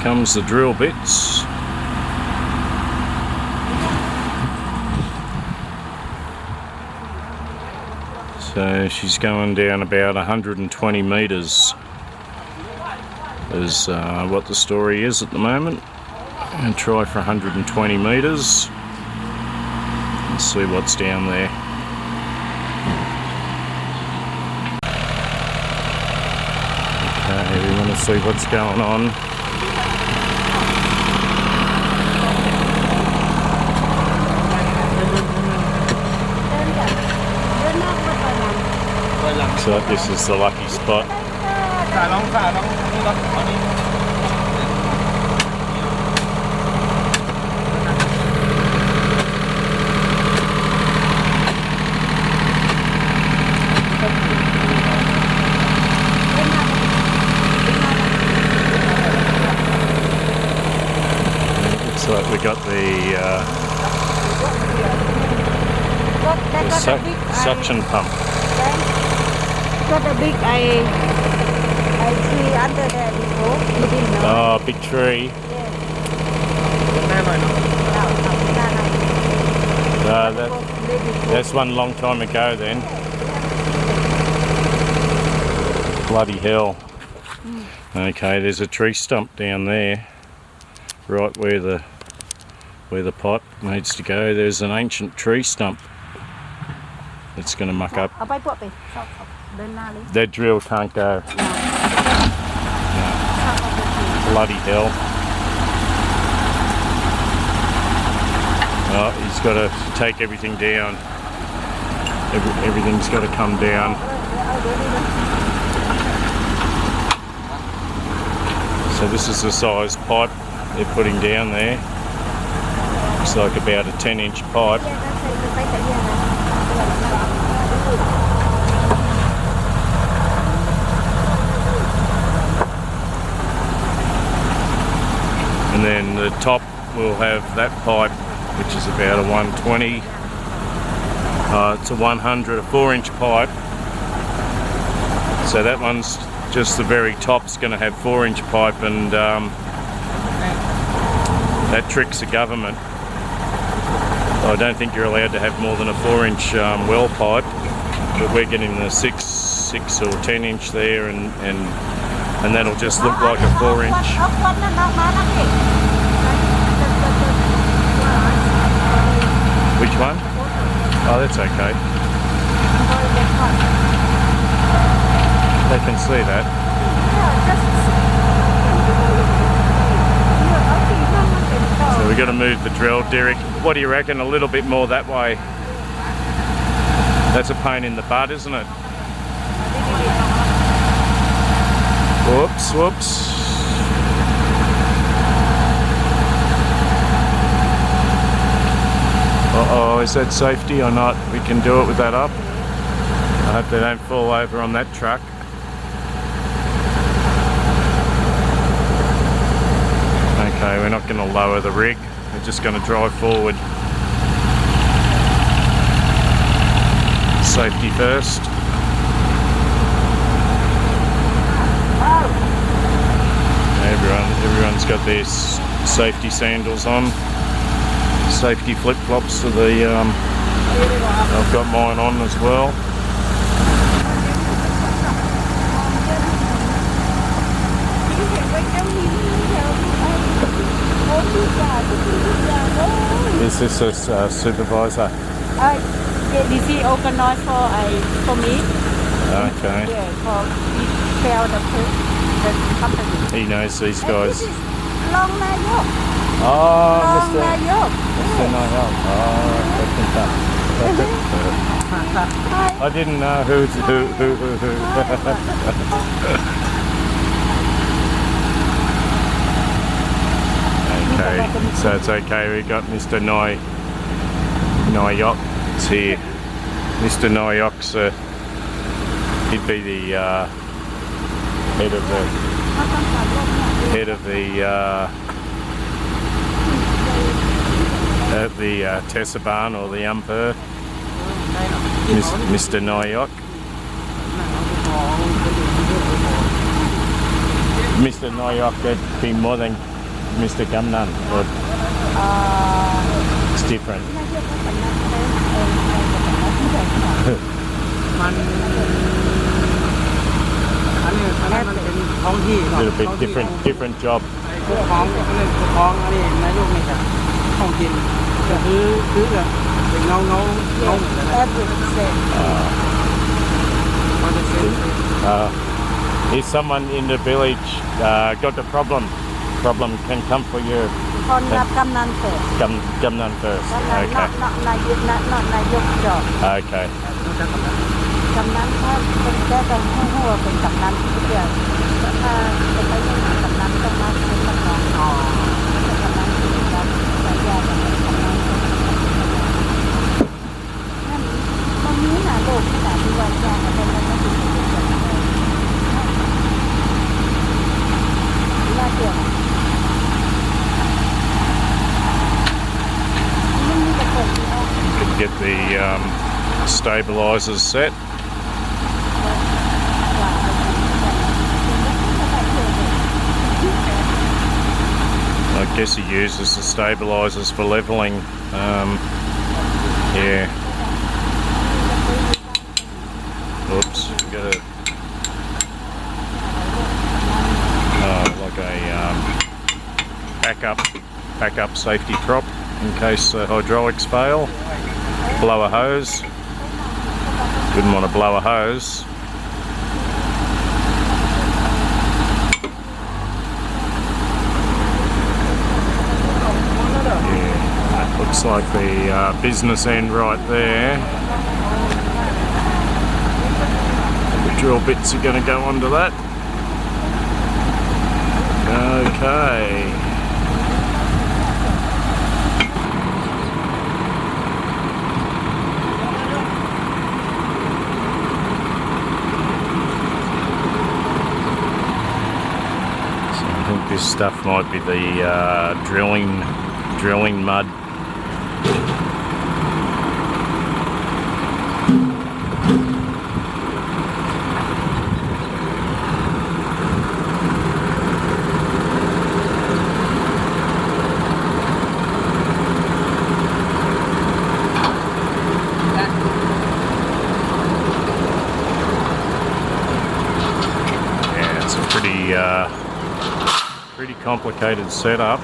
comes the drill bits. So she's going down about 120 metres is what the story is at the moment. And try for 120 metres. Let's see what's down there. Okay, we want to see what's going on. So this is the lucky spot. Looks like we got the suction pump. Got a big I see under there before. You didn't know. Oh, big tree. That's one long time ago then. Bloody hell. Okay, there's a tree stump down there, right where the pipe needs to go. There's an ancient tree stump that's going to muck up. That drill can't go. No. Bloody hell. Oh, he's got to take everything down. Everything's got to come down. So this is the size pipe they're putting down there. Looks like about a 10-inch pipe. And then the top will have that pipe, which is about a 120 to 100, a 4-inch pipe. So that one's just the very top's going to have 4-inch pipe, and that tricks the government. I don't think you're allowed to have more than a 4-inch well pipe, but we're getting the 6 or 10-inch there, and that'll just look like a 4-inch. Which one? Oh, that's okay. They can see that. So we've got to move the drill, Derek. What do you reckon? A little bit more that way. That's a pain in the butt, isn't it? Whoops, whoops. Uh-oh, is that safety or not? We can do it with that up. I hope they don't fall over on that truck. Okay, we're not going to lower the rig. We're just going to drive forward. Safety first. Everyone's got their safety sandals on. Safety flip-flops for the I've got mine on as well. Is this a supervisor? This is organized for me. Okay. Yeah, for tell the company. He knows these guys. This is Long Nayok. Oh, Mr. Nayok. Mr. Nayok. Oh, I didn't know who. Okay, so it's okay. We got Mr. Nayok here. Mr. Nayok's he'd be the head of the Tessaban or the Umpur, Mr. Nayok. Mr. Nayok, that'd be more than Mr. Gamnan, or it's different. น่าเรียกว่ากำนันเองมัน อันนี้มันเป็นท้องที่ A little bit different job. พวกของก็เล่นพวกของอันนี้นายกนี่ครับท้องถิ่นก็คือแบบเป็นเงาevery same If someone in the village got a problem can come for you. คนรับกำนันเปิด Gamnan first. กำนัน Okay. not นายก not นายกจอบ Okay. กำนันถ้าเป็นได้ต้องให้หัวเป็นกำนันทุกอย่างถ้าเป็นไม่ใช่กำนันต้องมาเป็นกำนันกำนันที่รับสายยาจากกำนันนั่นมันมีหนาโลกหนาที่วันยาเป็นอะไรก็คือน่าเชื่อมันมีแต่คนที่เอา You can get the stabilizers set. I guess he uses the stabilizers for leveling. Yeah. Oops. Got a like a backup safety prop in case the hydraulics fail. Blow a hose. Wouldn't want to blow a hose. Looks like the business end right there. The drill bits are going to go onto that. Okay. So I think this stuff might be the drilling mud. Pretty complicated setup.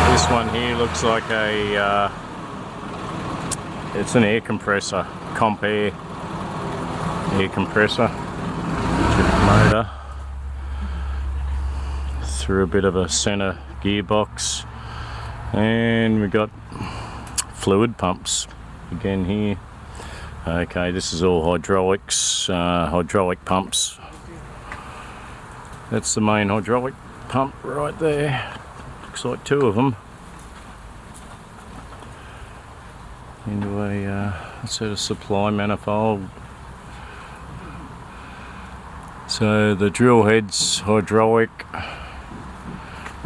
This one here looks like it's an air compressor, comp air compressor. Motor through a bit of a center gearbox, and we got fluid pumps again here. Okay, this is all hydraulics, hydraulic pumps. That's the main hydraulic pump right there. Looks like two of them. Into a sort of supply manifold. So the drill head's hydraulic.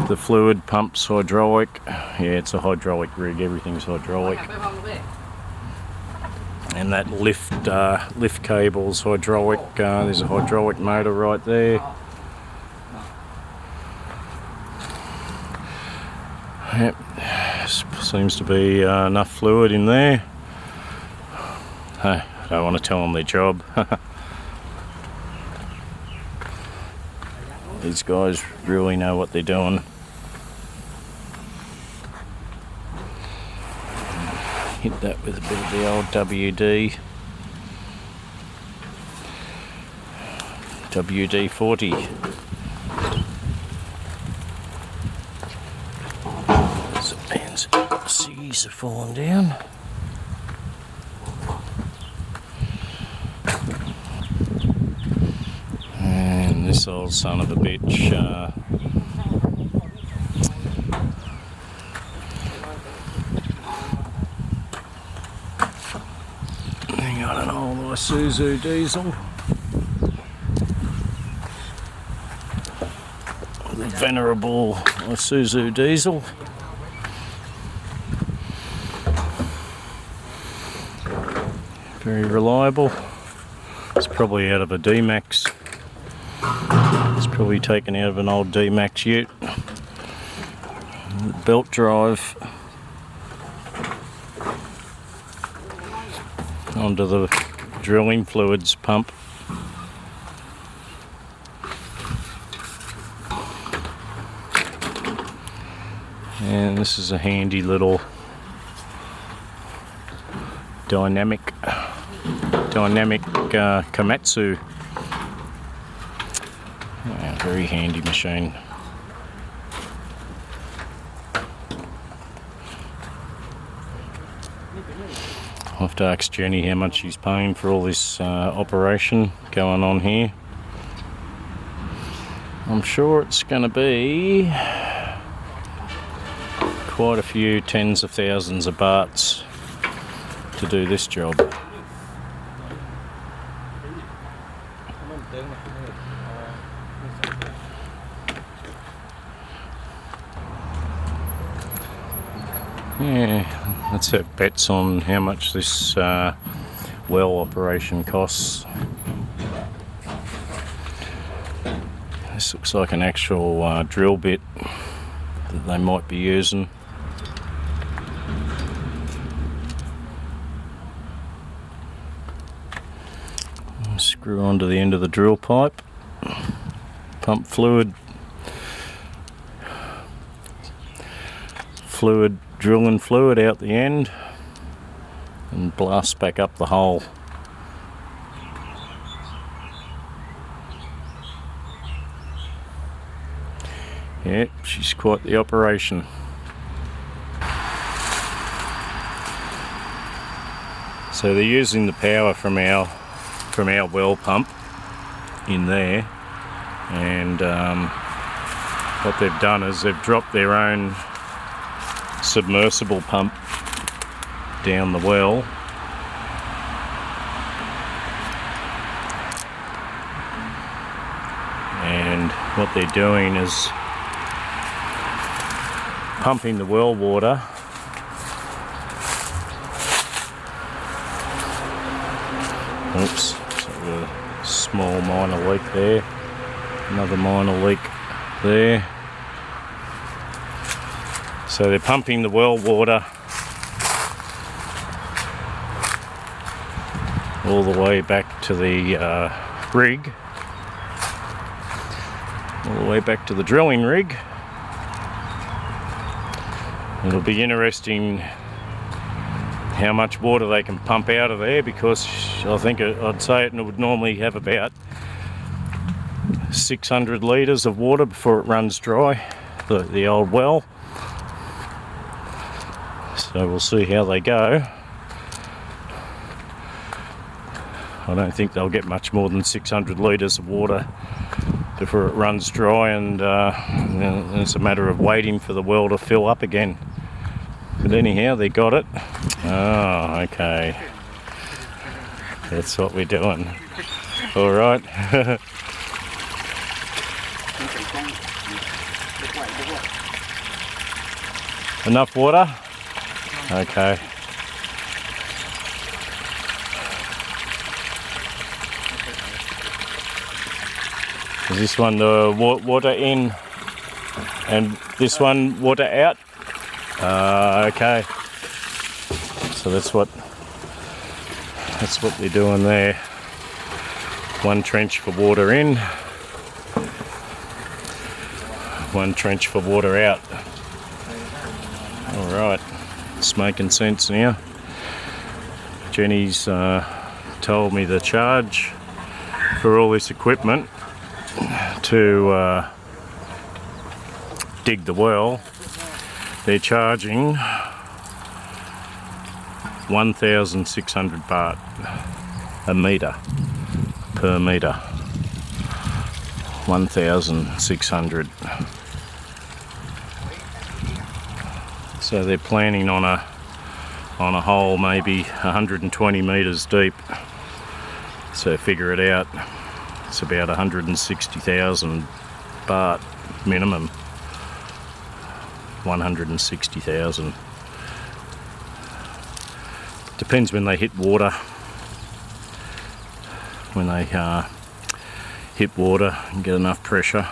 The fluid pump's hydraulic. Yeah, it's a hydraulic rig. Everything's hydraulic. And that lift cable's hydraulic. There's a hydraulic motor right there. Yep, seems to be enough fluid in there. I don't want to tell them their job. These guys really know what they're doing. Hit that with a bit of the old WD. WD-40. Seas are falling down. And this old son of a bitch hang on, an old Isuzu diesel. The venerable Isuzu diesel. Very reliable. It's probably out of a D-Max. It's Probably taken out of an old D-Max ute. Belt drive onto the drilling fluids pump. And this is a handy little dynamic Komatsu. Yeah, very handy machine. I'll have to ask Jenny how much she's paying for all this operation going on here. I'm sure it's going to be quite a few tens of thousands of bahts to do this job. Yeah, let's have bets on how much this well operation costs. This looks like an actual drill bit that they might be using. Screw onto the end of the drill pipe, pump drilling fluid out the end, and blast back up the hole. Yep, she's quite the operation. So they're using the power from our well pump in there, and what they've done is they've dropped their own submersible pump down the well, and what they're doing is pumping the well water oops, so a small minor leak there, another minor leak there. So they're pumping the well water all the way back to the rig, all the way back to the drilling rig. It'll be interesting how much water they can pump out of there, because I think I'd say it would normally have about 600 litres of water before it runs dry, the old well. So we'll see how they go. I don't think they'll get much more than 600 litres of water before it runs dry, and it's a matter of waiting for the well to fill up again. But anyhow, they got it. Oh, okay. That's what we're doing. All right. Enough water? Okay. Is this one the water in and this one water out? Okay. So that's what they're doing there. One trench for water in, one trench for water out. All right, it's making sense now. Jenny's told me the charge for all this equipment to dig the well. They're charging 1,600 baht a metre per metre. 1,600. So they're planning on a hole maybe 120 metres deep. So figure it out. It's about 160,000 baht minimum. 160,000. Depends when they hit water. When they hit water and get enough pressure.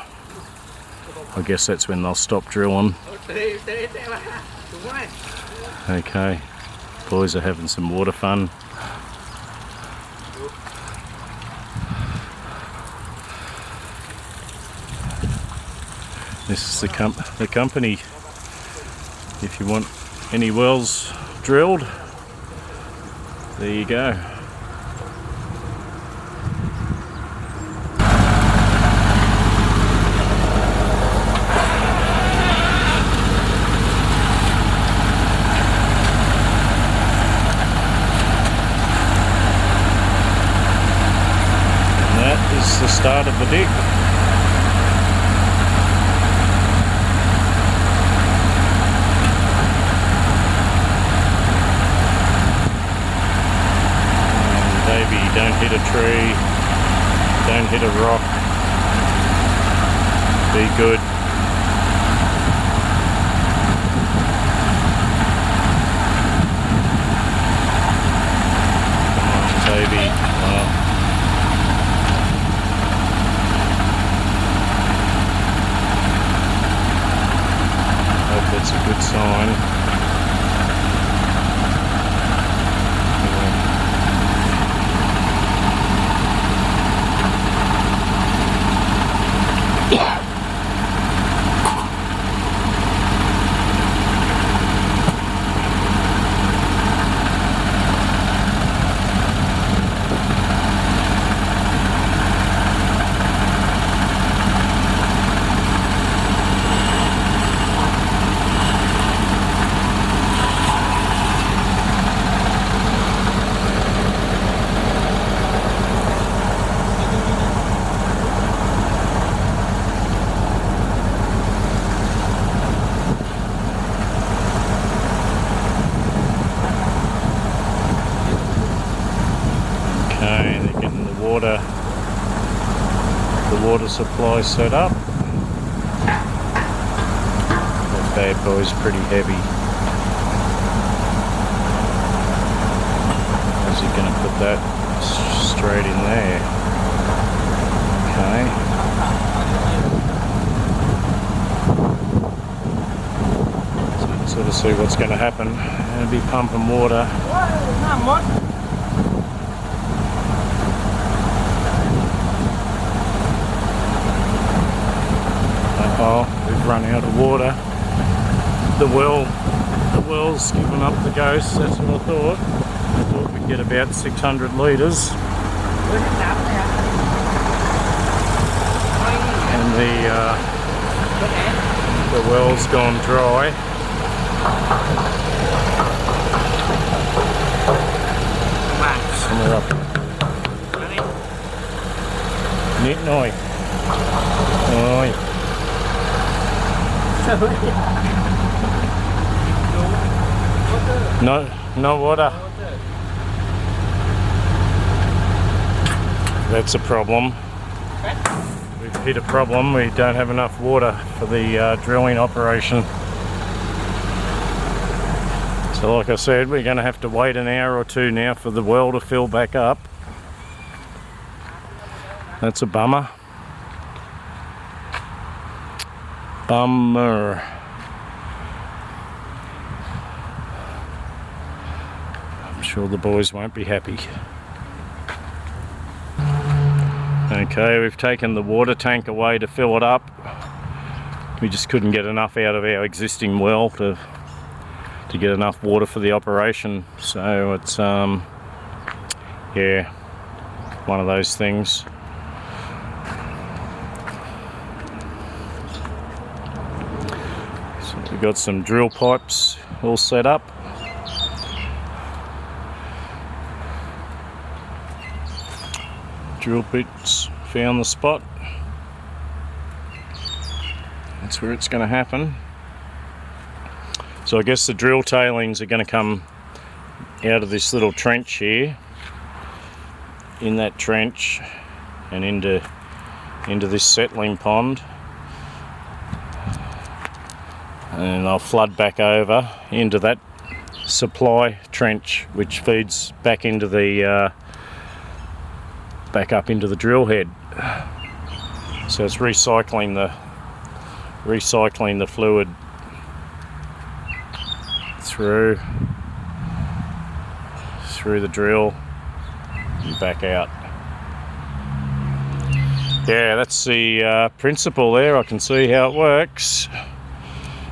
I guess that's when they'll stop drilling. Okay, boys are having some water fun. This is the company. If you want any wells drilled, there you go. And that is the start of the dig. Don't hit a tree, don't hit a rock, be good. Come on, baby. Well, hope that's a good sign. Okay, they're getting the water supply set up. That bad boy's pretty heavy. How's he going to put that straight in there? Okay. So sort of see what's going to happen. Going to be pumping water. Oh, we've run out of water. The well's given up the ghost. That's what I thought. I thought we'd get about 600 litres. And the well's gone dry. Somewhere up. Neat noise. Oi. No water. That's a problem. We've hit a problem. We don't have enough water for the drilling operation. So like I said, we're going to have to wait an hour or two now for the well to fill back up. That's a bummer. Bummer. I'm sure the boys won't be happy. Okay, we've taken the water tank away to fill it up. We just couldn't get enough out of our existing well to get enough water for the operation. So it's yeah, one of those things. We've got some drill pipes all set up. Drill bits found the spot. That's where it's going to happen. So I guess the drill tailings are going to come out of this little trench here, in that trench, and into this settling pond. And they'll flood back over into that supply trench, which feeds back into the back up into the drill head. So it's recycling the fluid through the drill and back out. Yeah, that's the principle there. I can see how it works.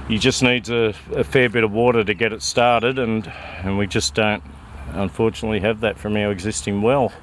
You just need a fair bit of water to get it started, and we just don't, unfortunately, have that from our existing well.